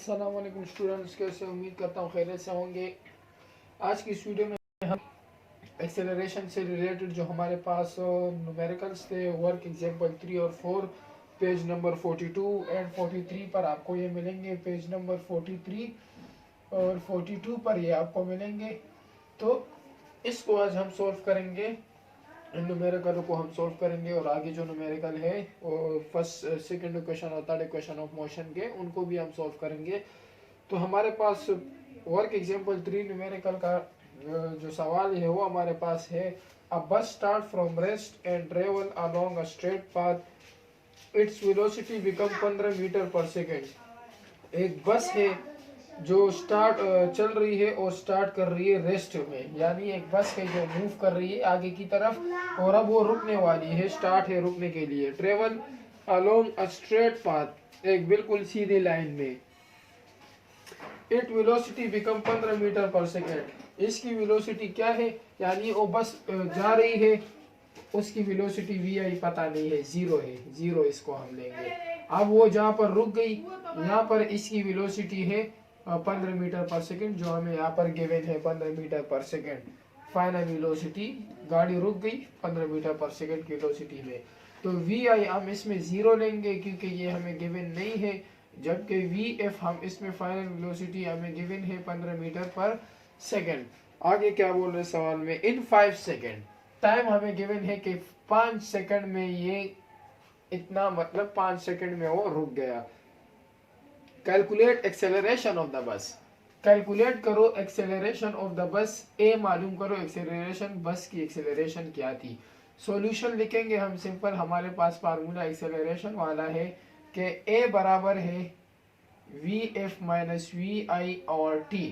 अस्सलाम वालेकुम स्टूडेंट्स, कैसे उम्मीद करता हूँ खैरियत से होंगे। आज की इस वीडियो में हम एक्सेलरेशन से रिलेटेड जो हमारे पास न्यूमेरिकल्स थे, वर्क एग्जांपल 3 और 4 पेज नंबर 42 एंड 43 पर आपको ये मिलेंगे। पेज नंबर 43 और 42 पर ये आपको मिलेंगे। तो इसको आज हम सॉल्व करेंगे, न्यूमेरिकल को हम सॉल्व करेंगे और आगे जो न्यूमेरिकल है वो फर्स्ट सेकंड इक्वेशन और थर्ड इक्वेशन ऑफ मोशन के उनको भी हम सॉल्व करेंगे। तो हमारे पास वर्क एग्जांपल 3 न्यूमेरिकल का जो सवाल है वो हमारे पास है। A bus start from rest and travel along a straight path, its velocity become 15 metre पर सेकेंड। एक बस है जो स्टार्ट चल रही है और स्टार्ट कर रही है रेस्ट में, यानी एक बस है जो मूव कर रही है आगे की तरफ और अब वो रुकने वाली है, स्टार्ट है रुकने के लिए। Travel along a straight path, एक बिल्कुल सीधी लाइन में। इट वेलोसिटी बिकम 15 मीटर पर सेकेंड, इसकी वेलोसिटी क्या है, यानी वो बस जा रही है, उसकी वेलोसिटी वी आई पता नहीं है, जीरो है, जीरो इसको हम लेंगे। अब वो जहाँ पर रुक गई, यहाँ पर इसकी वेलोसिटी है 15 मीटर पर सेकेंड, जो हमें यहाँ पर गिवन है 15 मीटर पर सेकेंड। फाइनल वेलोसिटी, गाड़ी रुक गई 15 मीटर पर सेकेंड की वेलोसिटी में। तो वी आई हम इसमें जीरो लेंगे क्योंकि ये हमें गिवन नहीं है, जबकि वी एफ हम इसमें फाइनल वेलोसिटी हमें गिवन है 15 मीटर पर सेकेंड। आगे क्या बोल रहे सवाल में, इन 5 सेकेंड, टाइम हमें गिवन है कि 5 सेकेंड में ये इतना, मतलब 5 सेकेंड में वो रुक गया। Calculate acceleration of the bus, calculate करो एक्सेलरेशन ऑफ द बस। ए मालूम करो एक्सेलरेशन, बस की एक्सेलरेशन क्या थी। सॉल्यूशन लिखेंगे हम सिंपल, हमारे पास फार्मूला एक्सेलरेशन वाला है कि ए बराबर है वी एफ माइनस वी आई और टी।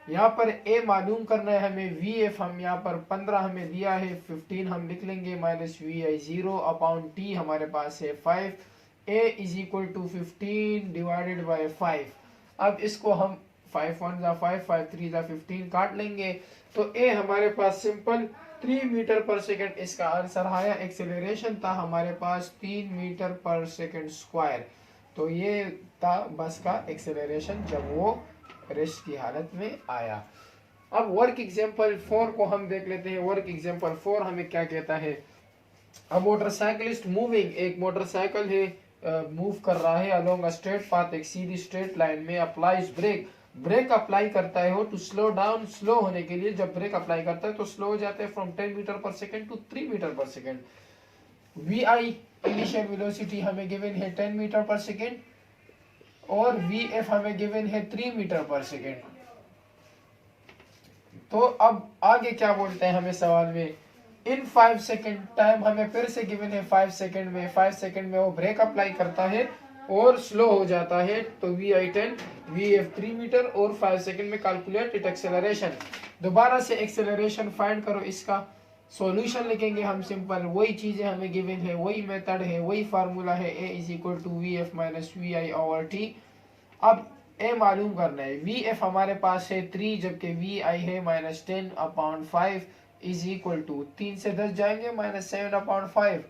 यहाँ पर ए मालूम करना है हमें, वी एफ हम यहाँ पर 15 हमें दिया है, 15 हम लिख लेंगे, minus V I 0 upon T हमारे पास है 5। A is equal to 15 divided by 5। अब इसको हम 5 1 जा 5, 5 3 जा 15 काट लेंगे। तो ए हमारे पास सिंपल 3 मीटर पर सेकेंड इसका आंसर आया। एक्सेलरेशन था हमारे पास 3 मीटर पर सेकेंड स्क्वायर। तो ये था बस का एक्सेलरेशन जब वो रेस्ट की हालत में आया। अब वर्क एग्जांपल 4 को हम देख लेते हैं। वर्क एग्जांपल 4 हमें क्या कहता है, अब मोटरसाइकिलिस्ट मूविंग, एक मोटरसाइकिल है मूव कर रहा है अलोंग अ स्ट्रेट पाथ, एक सीधी स्ट्रेट लाइन में। अप्लाइज ब्रेक, ब्रेक अप्लाई करता है वो टू स्लो डाउन, स्लो होने के लिए। जब ब्रेक अप्लाई करता है तो स्लो हो जाता है फ्रॉम 10 मीटर पर सेकेंड टू 3 मीटर पर second. V I initial velocity हमें गिवन है 10 मीटर पर सेकेंड और वी एफ हमें गिवन है 3 मीटर पर सेकेंड। तो अब आगे क्या बोलते हैं हमें सवाल में, इन 5 सेकेंड, टाइम हमें फिर से गिवन है 5 सेकेंड में। 5 सेकेंड में वो ब्रेक अप्लाई करता है और स्लो हो जाता है। तो V I 10, V F 3 metre और 5 सेकेंड में। कैलकुलेट इट एक्सेलरेशन, दोबारा से एक्सेलरेशन फाइंड करो। इसका सॉल्यूशन लिखेंगे हम सिंपल, वही चीजें हमें गिवन है, वही मेथड है, वही फार्मूला है, A is equal to V F minus V I over T. अब ए मालूम करना है, वी एफ हमारे पास है 3, जबकि वी आई है minus 10 upon 5 is equal to 3 से 10 जाएंगे माइनस 7 अपॉन 5।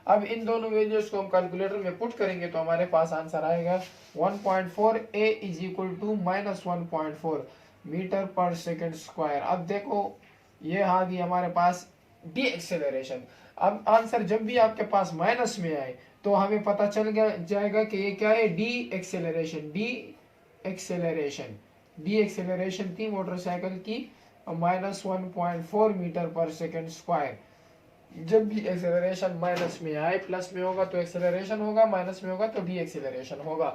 अब इन दोनों वैल्यूज को हम कैलकुलेटर में पुट करेंगे तो हमारे पास आंसर आएगा 1.4। A is equal to minus 1.4 metre पर सेकेंड स्क्वायर। अब देखो ये आ गई हमारे पास डी एक्सेलरेशन। अब आंसर जब भी आपके पास माइनस में आए तो हमें पता चल जाएगा कि ये क्या है, D acceleration. D acceleration, D acceleration थी मोटरसाइकिल की माइनस 1.4 मीटर पर सेकेंड स्क्वायर। जब भी एक्सेलरेशन माइनस में आए, प्लस में होगा तो एक्सेलरेशन होगा, माइनस में होगा तो डी एक्सेलरेशन होगा।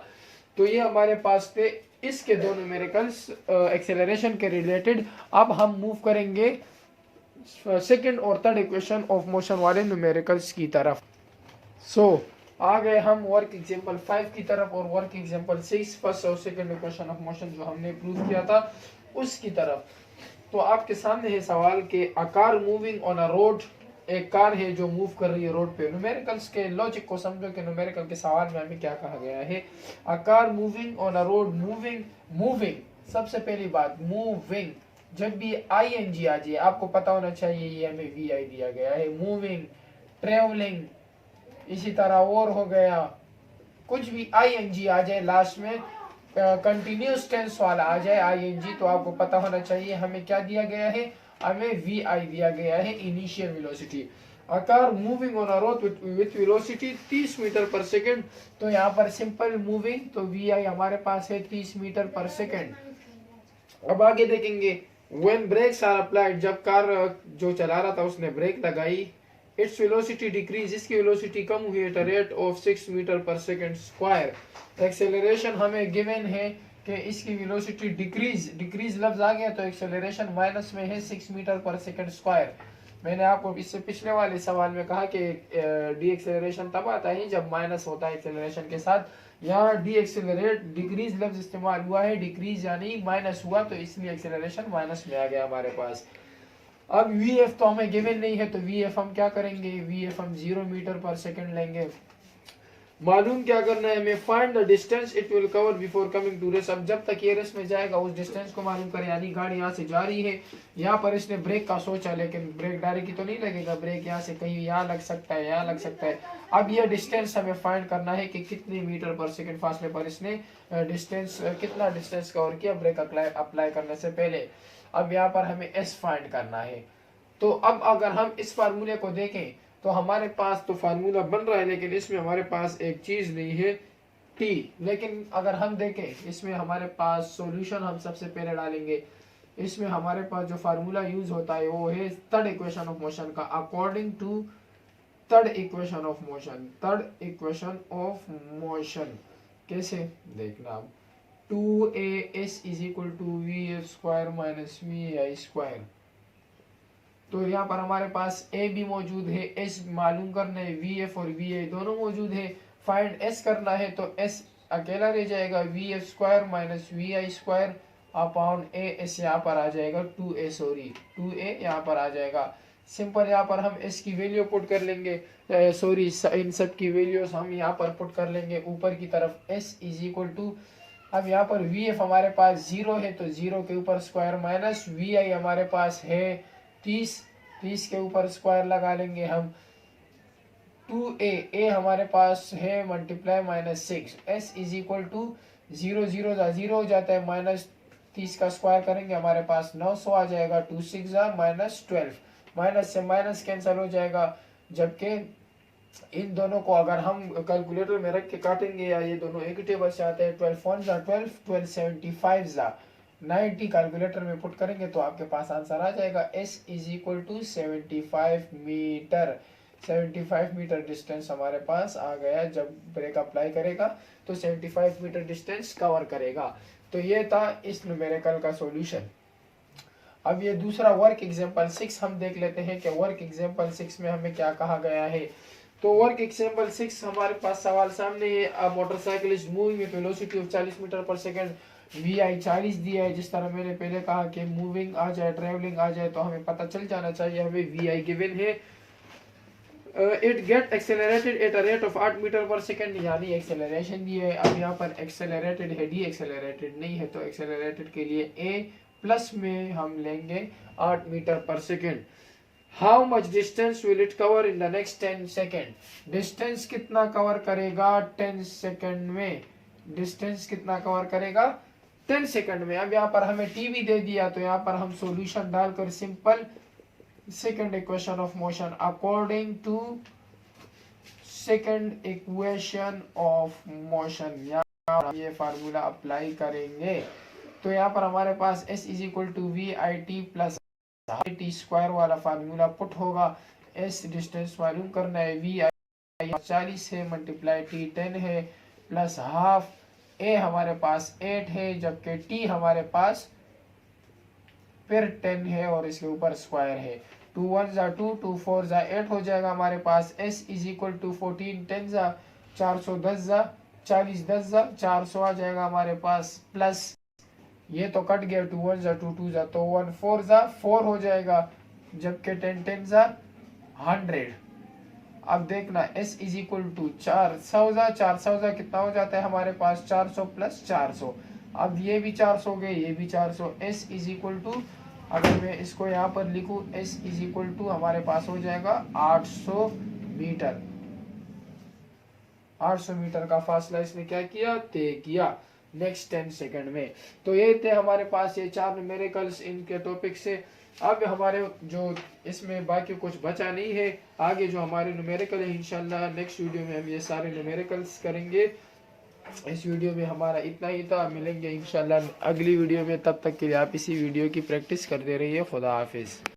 तो ये हमारे पास थे इसके दो न्यूमेरिकल्स एक्सेलरेशन के रिलेटेड। अब हम मूव करेंगे सेकेंड और थर्ड इक्वेशन ऑफ मोशन वाले न्यूमेरिकल्स की तरफ। आ गए हम वर्क एग्जांपल 5 की तरफ और वर्क एग्जांपल 6 फर्स्ट और सेकंड इक्वेशन ऑफ मोशन जो हमने प्रूव किया था उसकी तरफ। तो आपके सामने है सवाल के, a car moving on a road, एक कार है जो मूव कर रही है रोड पे। न्यूमेरिकल्स के लॉजिक को समझो कि न्यूमेरिकल के सवाल में हमें क्या कहा गया है। A car moving on a road, moving, moving, सबसे पहली बात मूविंग, जब भी आई एन जी आ जाए आपको पता होना चाहिए ये हमें वी आई दिया गया है। मूविंग, ट्रेवलिंग, इसी तरह और हो गया, कुछ भी आई एन जी आ जाए लास्ट में कंटिन्यूस टेंस वाला आ जाए आईएनजी, तो आपको पता होना चाहिए हमें क्या दिया गया है, हमें वी आई दिया गया है, initial velocity. A car moving on a road with velocity 30 metre पर सेकेंड, तो यहाँ पर सिंपल मूविंग, तो वी आई हमारे पास है 30 मीटर पर सेकेंड। अब आगे देखेंगे, when brakes are applied, जब कार जो चला रहा था उसने ब्रेक लगाई, its velocity decrease, इसकी वेलोसिटी कम हुई at a rate of 6 metre पर सेकेंड स्क्वायर। एक्सेलरेशन हमें गिवन है कि इसकी वेलोसिटी डिक्रीज लफ्ज आ गया, तो एक्सेलरेशन माइनस में है 6 मीटर पर सेकेंड स्क्वायर। मैंने आपको इससे पिछले वाले सवाल में कहा कि डी एक्सेलरेशन तब आता है जब माइनस होता है एक्सेलरेशन के साथ। यहाँ डी एक्सेलरेट डिक्रीज लफ्ज इस्तेमाल हुआ है, डिक्रीज यानी माइनस हुआ, तो इसलिए एक्सेलरेशन माइनस में आ गया हमारे पास। अब वी एफ तो हमें गिवन नहीं है, तो वी एफ हम क्या करेंगे, वी एफ हम 0 मीटर पर सेकेंड लेंगे। मालूम क्या करना है हमें, find the distance it will cover before coming to rest. अब जब तक ये रेस में जाएगा उस डिस्टेंस को मालूम करें, यानी गाड़ी यहाँ से जा रही है, यहाँ पर इसने ब्रेक का सोचा, लेकिन ब्रेक डायरेक्ट तो नहीं लगेगा, ब्रेक यहाँ से कहीं यहाँ लग सकता है, यहाँ लग सकता है। अब ये डिस्टेंस हमें फाइंड करना है कि कितने मीटर पर सेकेंड फासले पर इसने कितना डिस्टेंस कवर किया ब्रेक अप्लाई करने से पहले। अब यहाँ पर हमें एस फाइंड करना है। तो अब अगर हम इस फार्मूले को देखें तो हमारे पास तो फार्मूला बन रहा है, लेकिन इसमें हमारे पास एक चीज नहीं है, टी। लेकिन अगर हम देखें इसमें हमारे पास सॉल्यूशन हम सबसे पहले डालेंगे। इसमें हमारे पास जो फार्मूला यूज होता है वो है थर्ड इक्वेशन ऑफ मोशन का, according to third equation of motion. Third equation of motion कैसे देखना, अब 2as is equal to V F square minus V I square. तो यहाँ पर हमारे पास ए भी मौजूद है, एस मालूम करना है, वी एफ और वी आई दोनों मौजूद है। फाइंड एस करना है तो एस अकेला रह जाएगा, V F square minus V I square upon A, S यहाँ पर आ जाएगा 2a, सॉरी 2a यहाँ पर आ जाएगा। सिंपल यहाँ पर हम एस की वैल्यू पुट कर लेंगे, सॉरी इन सब की वैल्यूज हम यहाँ पर पुट कर लेंगे ऊपर की तरफ। एस इज इक्वल टू, अब यहाँ पर वी एफ हमारे पास 0 है, तो 0 के ऊपर स्क्वायर माइनस वी आई हमारे पास है 30 के ऊपर स्क्वायर लगा लेंगे हम। 2a हमारे पास है multiply minus 6, s is equal to 0 0 हो जाता है, माइनस 30 का स्क्वायर करेंगे हमारे पास 900 आ जाएगा, 2 6 माइनस 12, माइनस से माइनस कैंसिल हो जाएगा। जबकि इन दोनों को अगर हम कैलकुलेटर में रख के काटेंगे, या ये दोनों एक टेबल से आते हैं, 12 1 12 12 75 90 कैलकुलेटर में पुट करेंगे तो आपके पास आंसर आ जाएगा। s is equal to 75 metre. 75 metre distance हमारे पास आ गया, जब ब्रेक अप्लाई करेगा तो 75 मीटर डिस्टेंस कवर करेगा। तो ये था इस न्यूमेरिकल का सॉल्यूशन। अब ये दूसरा वर्क एग्जांपल 6 हम देख लेते हैं कि वर्क एग्जांपल 6 में हमें क्या कहा गया है। तो वर्क एग्जांपल 6 हमारे पास सवाल सामने है। A motorcycle is moving with velocity of 40 metre per second, V I 40 दिया है। जिस तरह मैंने पहले कहा कि मूविंग आ जाए ट्रेवलिंग आ जाए तो हमें पता चल जाना चाहिए, हमें वी आई गिवन है। It get accelerated at a rate of 8 metre per second, यानी एक्सेलरेशन दिया है। अब यहाँ पर एक्सेलरेटेड है, डी एक्सेलरेटेड नहीं है, तो एक्सेलरेटेड के लिए ए प्लस में हम लेंगे 8 metre per second. How much distance will it cover in the next 10 second, distance कितना कवर करेगा 10 सेकेंड में, डिस्टेंस कितना कवर करेगा 10 सेकंड में। अब यहाँ पर हमें टी भी दे दिया, तो यहाँ पर हम सॉल्यूशन डालकर simple second equation of motion according to second equation of motion, यहाँ ये फार्मूला अप्लाई करेंगे। तो यहाँ पर हमारे पास s is equal to V I T plus I T square वाला फार्मूला पुट होगा। s डिस्टेंस मालूम करना है, वी आई 40 है मल्टीप्लाई टी 10 है प्लस हाफ, a हमारे पास 8 है, जबकि t हमारे पास फिर 10 है और इसके ऊपर स्क्वायर है। 2 1 2 2 4 8 हो जाएगा हमारे पास। s इज इक्वल टू 14 10 410 40 10 400 आ जाएगा हमारे पास, प्लस ये तो कट गया, 2 1 2 2 तो 1 4 4 हो जाएगा, जबकि 10 10 100। अब देखना s इज इक्वल टू 400 कितना हो जाता है हमारे पास 400 प्लस 400। अब ये भी 400 गए, ये भी 400। s इज इक्वल टू, अगर मैं इसको यहाँ पर लिखूं, s इज इक्वल टू हमारे पास हो जाएगा 800 मीटर। 800 मीटर का फासला इसने क्या किया, तय किया। नेक्स्ट 10 सेकंड में। तो ये थे हमारे पास ये 4 न्यूमेरिकल्स इनके टॉपिक से। अब हमारे जो इसमें बाकी कुछ बचा नहीं है, आगे जो हमारे न्यूमेरिकल है इंशाल्लाह नेक्स्ट वीडियो में हम ये सारे न्यूमेरिकल्स करेंगे। इस वीडियो में हमारा इतना ही था, मिलेंगे इंशाल्लाह अगली वीडियो में। तब तक के लिए आप इसी वीडियो की प्रैक्टिस करते रहिए। खुदा हाफिज।